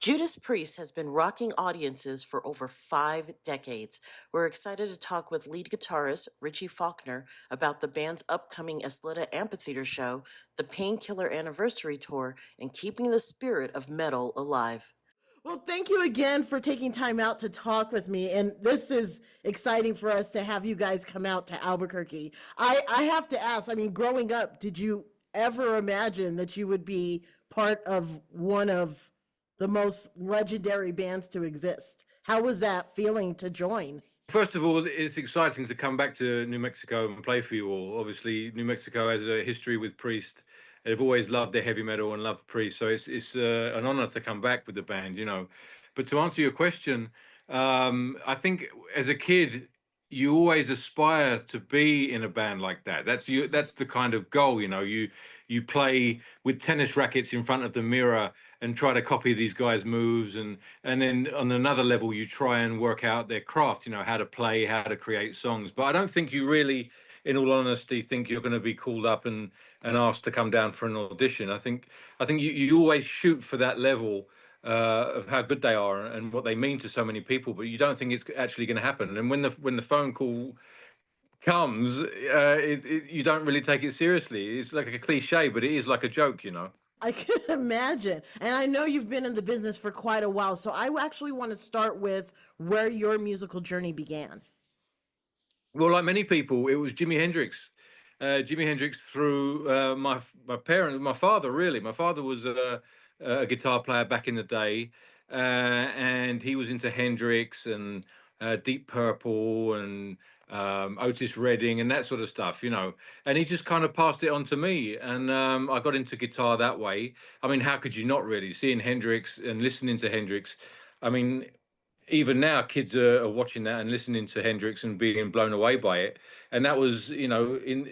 Judas Priest has been rocking audiences for over 5 decades. We're excited to talk with lead guitarist Richie Faulkner about the band's upcoming Isleta Amphitheater show, the Painkiller Anniversary Tour, and keeping the spirit of metal alive. Well, thank you again for taking time out to talk with me. And this is exciting for us to have you guys come out to Albuquerque. I have to ask, I mean, growing up, did you ever imagine that you would be part of one of the most legendary bands to exist? How was that feeling to join? First of all, it's exciting to come back to New Mexico and play for you all. Obviously, New Mexico has a history with Priest. They've always loved their heavy metal and loved Priest, so it's an honor to come back with the band. But to answer your question, I think as a kid, you always aspire to be in a band like that. That's the kind of goal. You play with tennis rackets in front of the mirror and try to copy these guys' moves, and then on another level you try and work out their craft, how to play, how to create songs. But I don't think you really, in all honesty, think you're going to be called up and asked to come down for an audition. I think you always shoot for that level of how good they are and what they mean to so many people, but you don't think it's actually going to happen. And when the phone call comes, you don't really take it seriously. It's like a cliche, but it is like a joke. I can imagine. And I know you've been in the business for quite a while. So I actually want to start with where your musical journey began. Well, like many people, it was Jimi Hendrix. Jimi Hendrix through my parents, my father. Really, my father was a guitar player back in the day, and he was into Hendrix and Deep Purple and Otis Redding and that sort of stuff. And he just kind of passed it on to me, and I got into guitar that way. I mean, how could you not really seeing Hendrix and listening to Hendrix? I mean, even now kids are watching that and listening to Hendrix and being blown away by it. And that was, in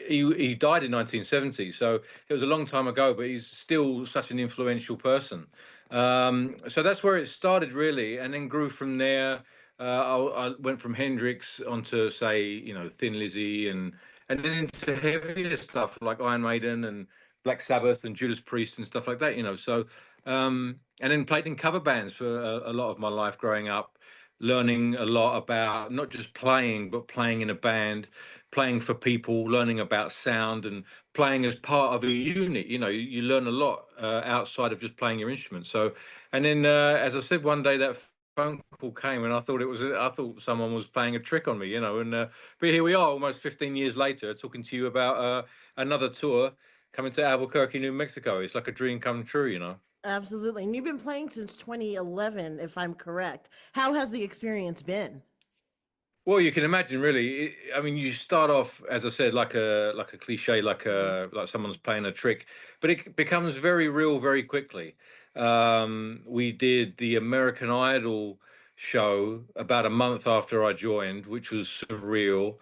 he died in 1970, so it was a long time ago, but he's still such an influential person. So that's where it started really, and then grew from there. I went from Hendrix onto, say, Thin Lizzy, and then into heavier stuff like Iron Maiden and Black Sabbath and Judas Priest and stuff like that. So and then played in cover bands for a lot of my life growing up, learning a lot about not just playing, but playing in a band, playing for people, learning about sound, and playing as part of a unit. You learn a lot outside of just playing your instrument. So, and then as I said, one day that phone call came, and I thought someone was playing a trick on me. But here we are, almost 15 years later, talking to you about another tour coming to Albuquerque, New Mexico. It's like a dream come true. Absolutely. And you've been playing since 2011, if I'm correct. How has the experience been? Well, you can imagine, really. I mean, you start off, as I said, like a cliche, like someone's playing a trick, but it becomes very real very quickly. We did the American Idol show about a month after I joined, which was surreal,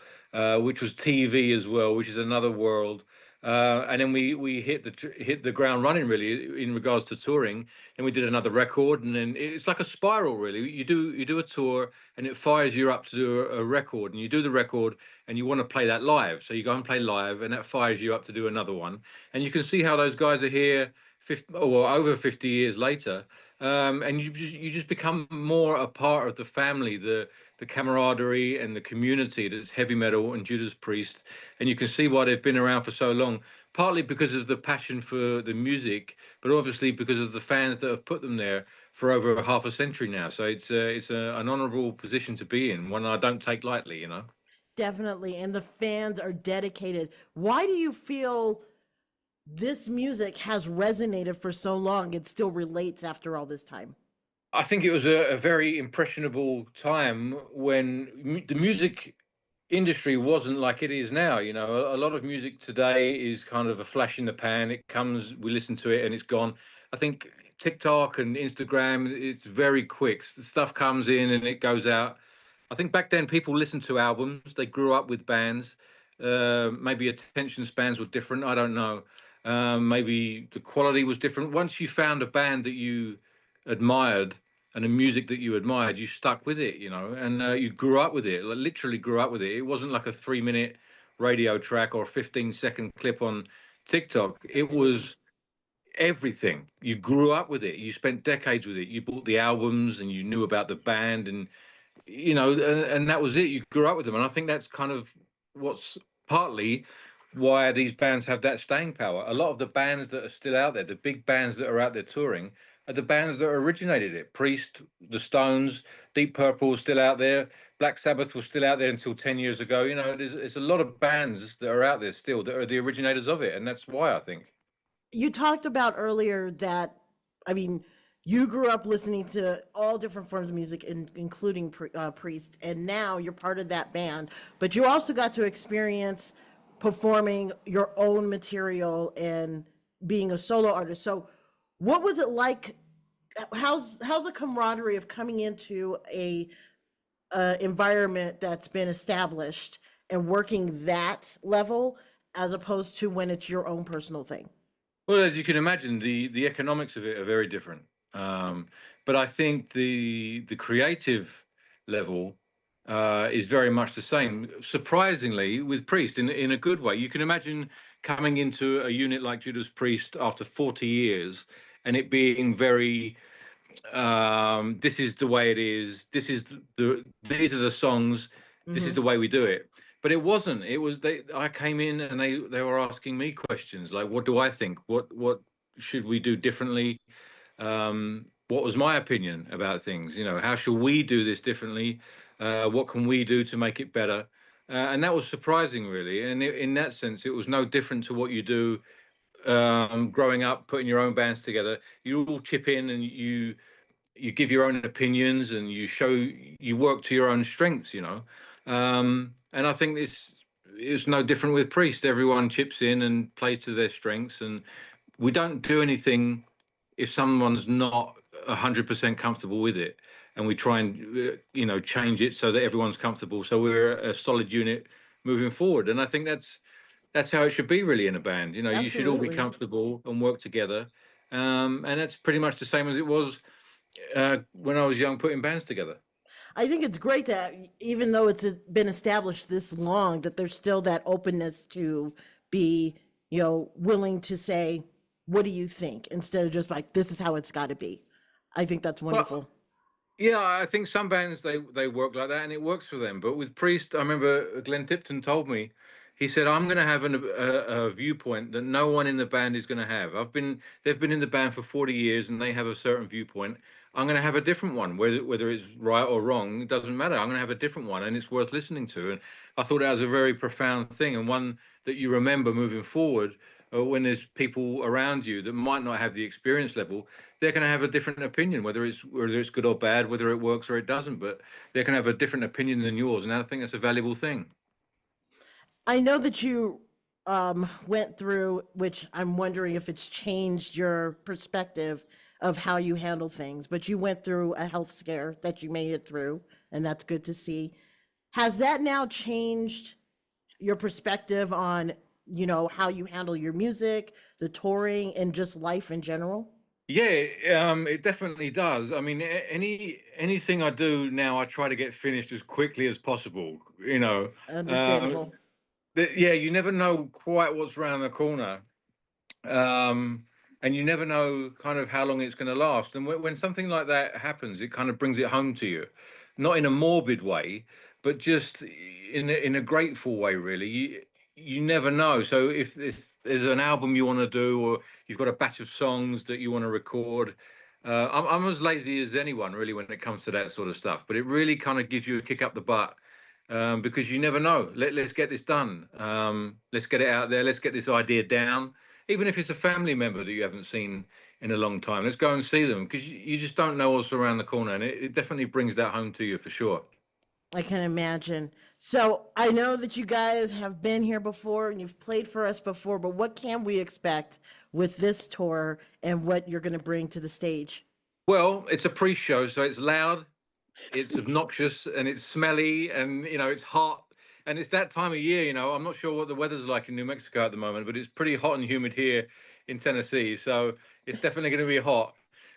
which was TV as well, which is another world. And then we hit the ground running really in regards to touring, and we did another record, and then it's like a spiral really. You do a tour, and it fires you up to do a record, and you do the record, and you want to play that live, so you go and play live, and that fires you up to do another one. And you can see how those guys are here 50, or over 50 years later, and you just become more a part of the family, the camaraderie and the community that's heavy metal and Judas Priest. And you can see why they've been around for so long, partly because of the passion for the music, but obviously because of the fans that have put them there for over half a century now. So an honourable position to be in, one I don't take lightly. Definitely. And the fans are dedicated. Why do you feel this music has resonated for so long? It still relates after all this time. I think it was a very impressionable time when the music industry wasn't like it is now. A lot of music today is kind of a flash in the pan. It comes, we listen to it, and it's gone. I think TikTok and Instagram, it's very quick. The stuff comes in and it goes out. I think back then people listened to albums. They grew up with bands. Maybe attention spans were different. I don't know. Maybe the quality was different. Once you found a band that you admired and the music that you admired, you stuck with it, and you grew up with it, like, literally grew up with it. It wasn't like a 3 minute radio track or a 15-second clip on TikTok. It Yes, it is. was everything. You grew up with it. You spent decades with it. You bought the albums and you knew about the band, and and that was it. You grew up with them, and I think that's kind of what's partly why these bands have that staying power. A lot of the bands that are still out there, the big bands that are out there touring, are the bands that originated it. Priest, the Stones, Deep Purple was still out there. Black Sabbath was still out there until 10 years ago. There's a lot of bands that are out there still that are the originators of it, and that's why I think. You talked about earlier that, I mean, you grew up listening to all different forms of music, including Priest, and now you're part of that band. But you also got to experience performing your own material and being a solo artist. So, what was it like? How's the camaraderie of coming into a environment that's been established and working that level as opposed to when it's your own personal thing? Well, as you can imagine, the economics of it are very different. Um, but I think the creative level is very much the same. Surprisingly, with Priest, in a good way, you can imagine coming into a unit like Judas Priest after 40 years and it being very this is the way it is, this is these are the songs, this is Hmm. the way we do it. But it wasn't. It was I came in and they were asking me questions like, what do I think, what should we do differently, what was my opinion about things, how should we do this differently, what can we do to make it better. And that was surprising, really. And in that sense, it was no different to what you do growing up, putting your own bands together. You all chip in and you give your own opinions and you work to your own strengths. And I think this is no different with Priest. Everyone chips in and plays to their strengths, and we don't do anything if someone's not 100% comfortable with it, and we try and change it so that everyone's comfortable, so we're a solid unit moving forward. And I think that's how it should be, really, in a band. You should all be Absolutely. comfortable and work together. And that's pretty much the same as it was when I was young, putting bands together. I think it's great that even though it's been established this long, that there's still that openness to be, willing to say, what do you think? Instead of just like, this is how it's got to be. I think that's Well, wonderful. yeah, I think some bands they work like that and it works for them. But with Priest, I remember Glenn Tipton told me, he said, "I'm going to have a viewpoint that no one in the band is going to have. They've been in the band for 40 years and they have a certain viewpoint. I'm going to have a different one, whether it's right or wrong, it doesn't matter. I'm going to have a different one, and it's worth listening to." And I thought that was a very profound thing, and one that you remember moving forward. When there's people around you that might not have the experience level, they're going to have a different opinion, whether it's good or bad, whether it works or it doesn't. But they can have a different opinion than yours, and I think that's a valuable thing. I know that you went through, which I'm wondering if it's changed your perspective of how you handle things, but you went through a health scare that you made it through, and that's good to see. Has that now changed your perspective on, how you handle your music, the touring, and just life in general? Yeah, it definitely does. I mean, anything I do now, I try to get finished as quickly as possible. Understandable. Yeah, you never know quite what's around the corner, um, and you never know kind of how long it's going to last. And when something like that happens, it kind of brings it home to you, not in a morbid way, but just in a grateful way. Really, you never know. So if there's an album you want to do, or you've got a batch of songs that you want to record. I'm as lazy as anyone, really, when it comes to that sort of stuff. But it really kind of gives you a kick up the butt, because you never know. Let's get this done. Let's get it out there. Let's get this idea down. Even if it's a family member that you haven't seen in a long time, let's go and see them, because you just don't know what's around the corner. And it definitely brings that home to you for sure. I can imagine. So I know that you guys have been here before and you've played for us before, but what can we expect with this tour and what you're going to bring to the stage? Well, it's a pre-show, so it's loud, it's obnoxious, and it's smelly, and it's hot, and it's that time of year. I'm not sure what the weather's like in New Mexico at the moment, but it's pretty hot and humid here in Tennessee, so it's definitely going to be hot.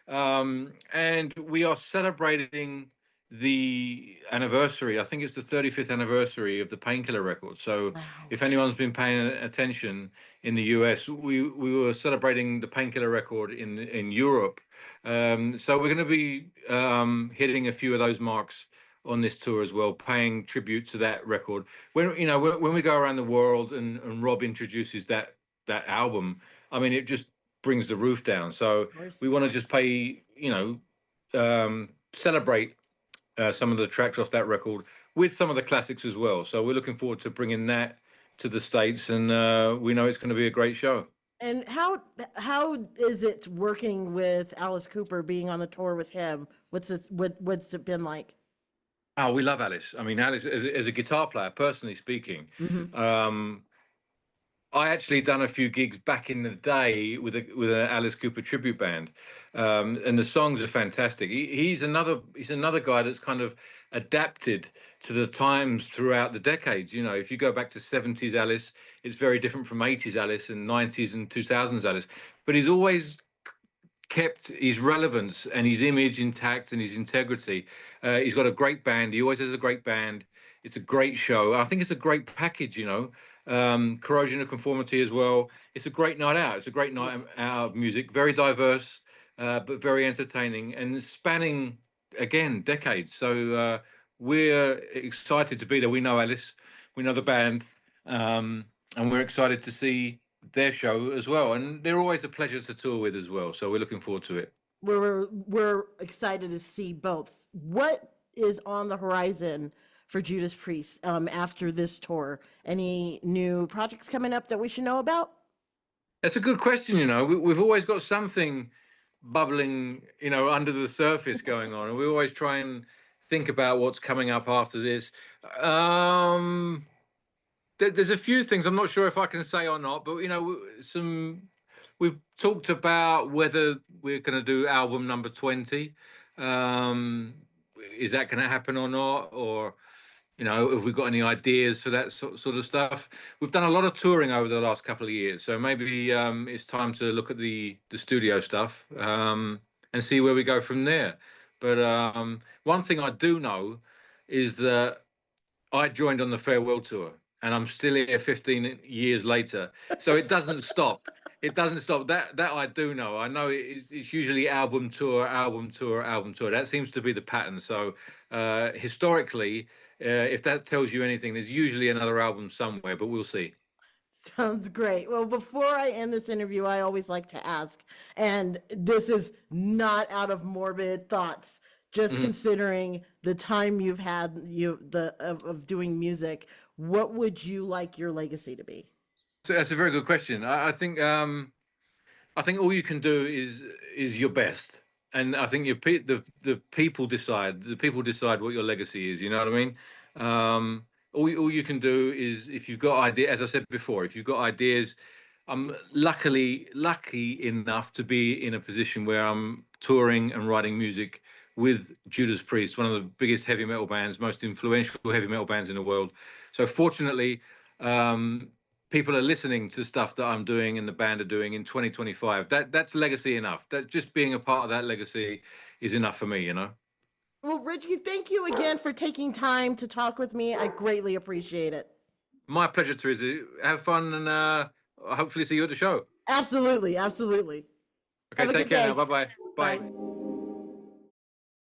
And we are celebrating the anniversary. I think it's the 35th anniversary of the Painkiller record. So Wow. if anyone's been paying attention in the US, we were celebrating the Painkiller record in Europe. So we're going to be hitting a few of those marks on this tour as well, paying tribute to that record. When we go around the world and Rob introduces that album, I mean, it just brings the roof down. So Of course. we want to just pay, celebrate some of the tracks off that record with some of the classics as well. So we're looking forward to bringing that to the States, and we know it's going to be a great show. And how is it working with Alice Cooper, being on the tour with him? What's it been like? Oh, we love Alice. I mean, Alice as a guitar player, personally speaking, Hmm. um, I actually done a few gigs back in the day with an Alice Cooper tribute band, and the songs are fantastic. He's another guy that's kind of adapted to the times throughout the decades. You know, if you go back to 70s Alice, it's very different from 80s Alice and 90s and 2000s Alice, but he's always kept his relevance and his image intact and his integrity. He's got a great band. He always has a great band. It's a great show. I think it's a great package, Corrosion of Conformity as well. It's a great night out. It's a great night out of music, very diverse, but very entertaining and spanning, again, decades. So we're excited to be there. We know Alice, we know the band, and we're excited to see their show as well, and they're always a pleasure to tour with as well. So we're looking forward to it. We're excited to see both. What is on the horizon for Judas Priest after this tour? Any new projects coming up that we should know about? That's a good question. We've always got something bubbling, under the surface going on, and we always try and think about what's coming up after this. Um, there's a few things I'm not sure if I can say or not, but we've talked about whether we're going to do album number 20. Um, is that going to happen or not? Or have we got any ideas for that sort of stuff? We've done a lot of touring over the last couple of years, so maybe it's time to look at the studio stuff and see where we go from there. But one thing I do know is that I joined on the farewell tour, and I'm still here 15 years later. So it doesn't stop. It doesn't stop. That I do know. I know it's usually album tour, album tour, album tour. That seems to be the pattern. So historically, if that tells you anything, there's usually another album somewhere, but we'll see. Sounds great. Well, before I end this interview, I always like to ask, and this is not out of morbid thoughts, just Mhm. considering the time you've had of doing music, what would you like your legacy to be? So that's a very good question. I think all you can do is your best, and I think the people decide. The people decide what your legacy is. You know what I mean? All you can do is, if you've got idea, as I said before, if you've got ideas. I'm lucky enough to be in a position where I'm touring and writing music with Judas Priest, one of the biggest heavy metal bands, most influential heavy metal bands in the world. So fortunately, um, people are listening to stuff that I'm doing and the band are doing in 2025. That's legacy enough. That just being a part of that legacy is enough for me. Well, Richie, thank you again for taking time to talk with me. I greatly appreciate it. My pleasure, Teresa. Have fun, and hopefully see you at the show. Absolutely, absolutely. Okay, Have a take good care now. day. Bye bye. Bye. Bye.